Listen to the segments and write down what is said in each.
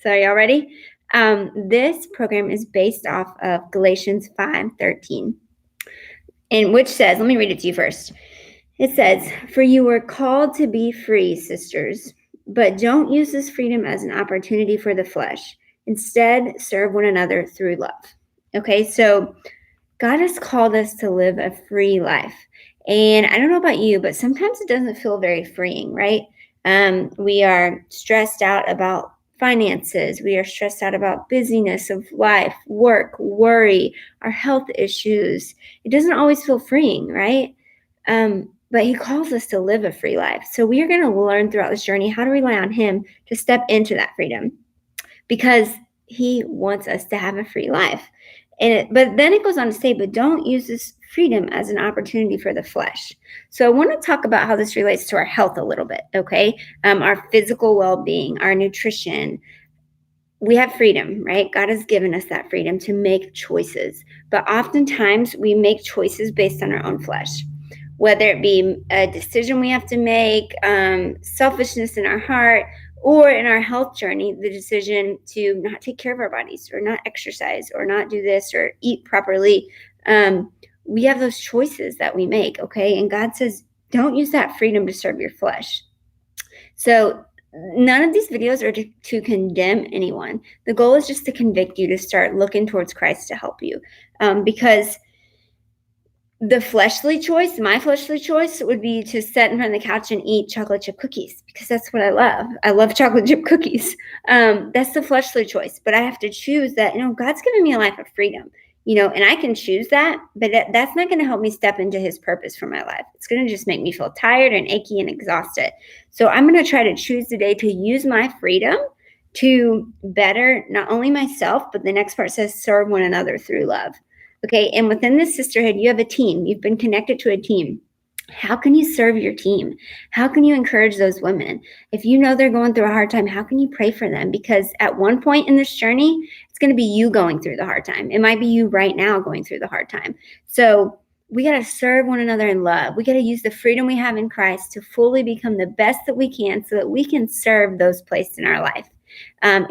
So are y'all ready? This program is based off of Galatians 5:13, and which says, let me read it to you first. It says, "For you were called to be free, sisters, but don't use this freedom as an opportunity for the flesh. Instead, serve one another through love." Okay, so God has called us to live a free life. And I don't know about you, but sometimes it doesn't feel very freeing, right? We are stressed out about finances. We are stressed out about busyness of life, work, worry, our health issues. It doesn't always feel freeing, right? But he calls us to live a free life. So we are going to learn throughout this journey how to rely on him to step into that freedom, because he wants us to have a free life. But then it goes on to say, but don't use this freedom as an opportunity for the flesh. So I want to talk about how this relates to our health a little bit, okay? Our physical well-being, our nutrition. We have freedom, right? God has given us that freedom to make choices. But oftentimes we make choices based on our own flesh, whether it be a decision we have to make, selfishness in our heart, or in our health journey, the decision to not take care of our bodies or not exercise or not do this or eat properly. We have those choices that we make, okay? And God says, don't use that freedom to serve your flesh. So none of these videos are to condemn anyone. The goal is just to convict you to start looking towards Christ to help you, because the fleshly choice, my fleshly choice, would be to sit in front of the couch and eat chocolate chip cookies, because that's what I love. I love chocolate chip cookies. That's the fleshly choice. But I have to choose that, God's given me a life of freedom, and I can choose that, but that's not going to help me step into his purpose for my life. It's going to just make me feel tired and achy and exhausted. So I'm going to try to choose today to use my freedom to better not only myself, but the next part says serve one another through love. Okay, and within this sisterhood, you have a team. You've been connected to a team. How can you serve your team? How can you encourage those women? If you know they're going through a hard time, how can you pray for them? Because at one point in this journey, it's going to be you going through the hard time. It might be you right now going through the hard time. So we got to serve one another in love. We got to use the freedom we have in Christ to fully become the best that we can so that we can serve those placed in our life,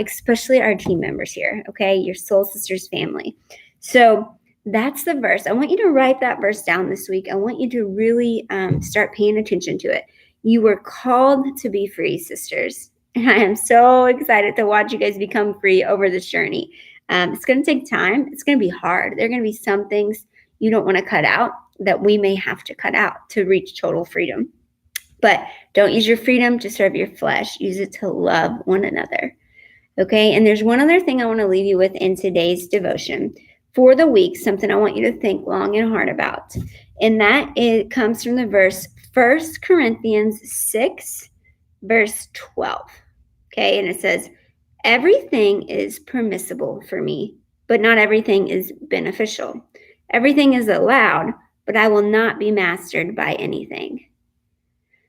especially our team members here, okay? Your Soul Sistas family. So that's the verse. I want you to write that verse down this week. I want you to really start paying attention to it. You were called to be free, sisters. And I am so excited to watch you guys become free over this journey. It's going to take time. It's going to be hard. There are going to be some things you don't want to cut out that we may have to cut out to reach total freedom. But don't use your freedom to serve your flesh. Use it to love one another. Okay? And there's one other thing I want to leave you with in today's devotion for the week, something I want you to think long and hard about. And that it comes from the verse 1 Corinthians 6, verse 12. Okay, and it says, everything is permissible for me, but not everything is beneficial. Everything is allowed, but I will not be mastered by anything.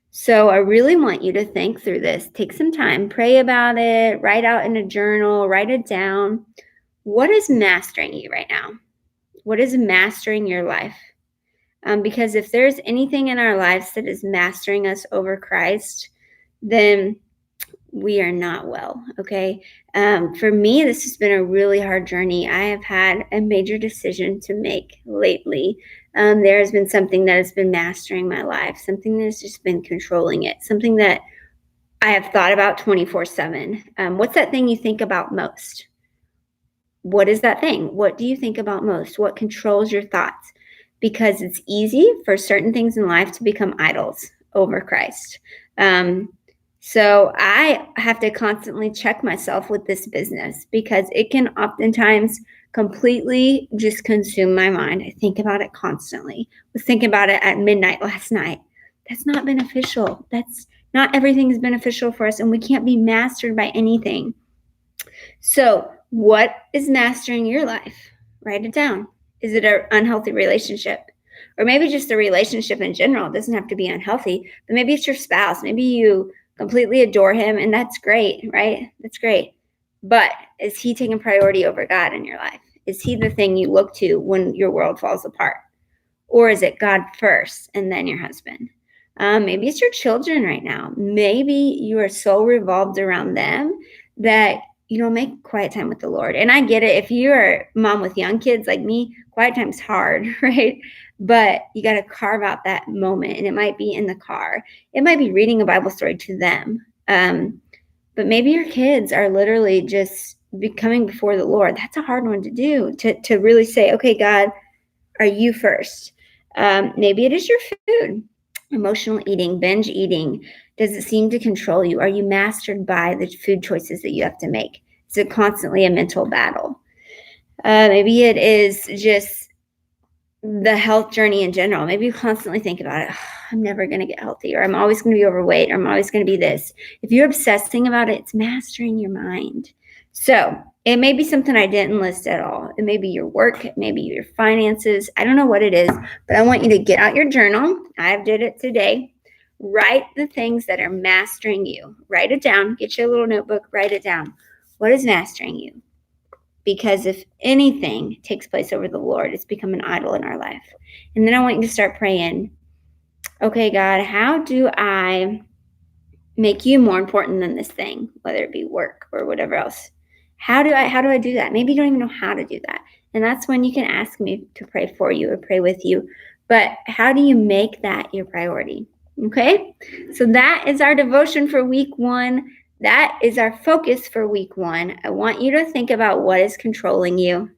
So I really want you to think through this. Take some time, pray about it, write out in a journal, write it down. What is mastering you right now? What is mastering your life? Because if there's anything in our lives that is mastering us over Christ, then we are not well, okay? For me, this has been a really hard journey. I have had a major decision to make lately. There has been something that has been mastering my life, something that has just been controlling it, something that I have thought about 24/7. What's that thing you think about most? What is that thing? What do you think about most? What controls your thoughts? Because it's easy for certain things in life to become idols over Christ. So I have to constantly check myself with this business, because it can oftentimes completely just consume my mind. I think about it constantly. I was thinking about it at midnight last night. That's not beneficial. Not everything is beneficial for us, and we can't be mastered by anything. So what is mastering your life? Write it down. Is it an unhealthy relationship? Or maybe just a relationship in general. It doesn't have to be unhealthy, but maybe it's your spouse. Maybe you completely adore him, and that's great, right? That's great. But is he taking priority over God in your life? Is he the thing you look to when your world falls apart? Or is it God first and then your husband? Maybe it's your children right now. Maybe you are so revolved around them that make quiet time with the Lord. And I get it. If you're a mom with young kids like me, quiet time's hard, right? But you got to carve out that moment, and it might be in the car. It might be reading a Bible story to them. But maybe your kids are literally just coming before the Lord. That's a hard one to do, to really say, okay, God, are you first? Maybe it is your food, emotional eating, binge eating. Does it seem to control you? Are you mastered by the food choices that you have to make? Is it constantly a mental battle? Maybe it is just the health journey in general. Maybe you constantly think about it. Oh, I'm never going to get healthy, or I'm always going to be overweight, or I'm always going to be this. If you're obsessing about it, it's mastering your mind. So it may be something I didn't list at all. It may be your work, it may be your finances. I don't know what it is, but I want you to get out your journal. I did it today. Write the things that are mastering you. Write it down. Get your little notebook. Write it down. What is mastering you? Because if anything takes place over the Lord, it's become an idol in our life. And then I want you to start praying, okay, God, how do I make you more important than this thing, whether it be work or whatever else? How do I do that? Maybe you don't even know how to do that. And that's when you can ask me to pray for you or pray with you. But how do you make that your priority? Okay? So that is our devotion for week 1. That is our focus for week 1. I want you to think about what is controlling you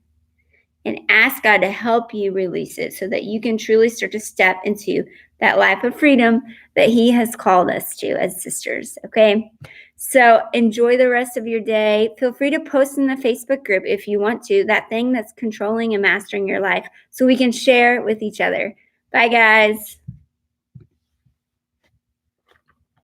and ask God to help you release it so that you can truly start to step into that life of freedom that He has called us to as sisters, okay? So enjoy the rest of your day. Feel free to post in the Facebook group if you want to, that thing that's controlling and mastering your life, so we can share with each other. Bye, guys.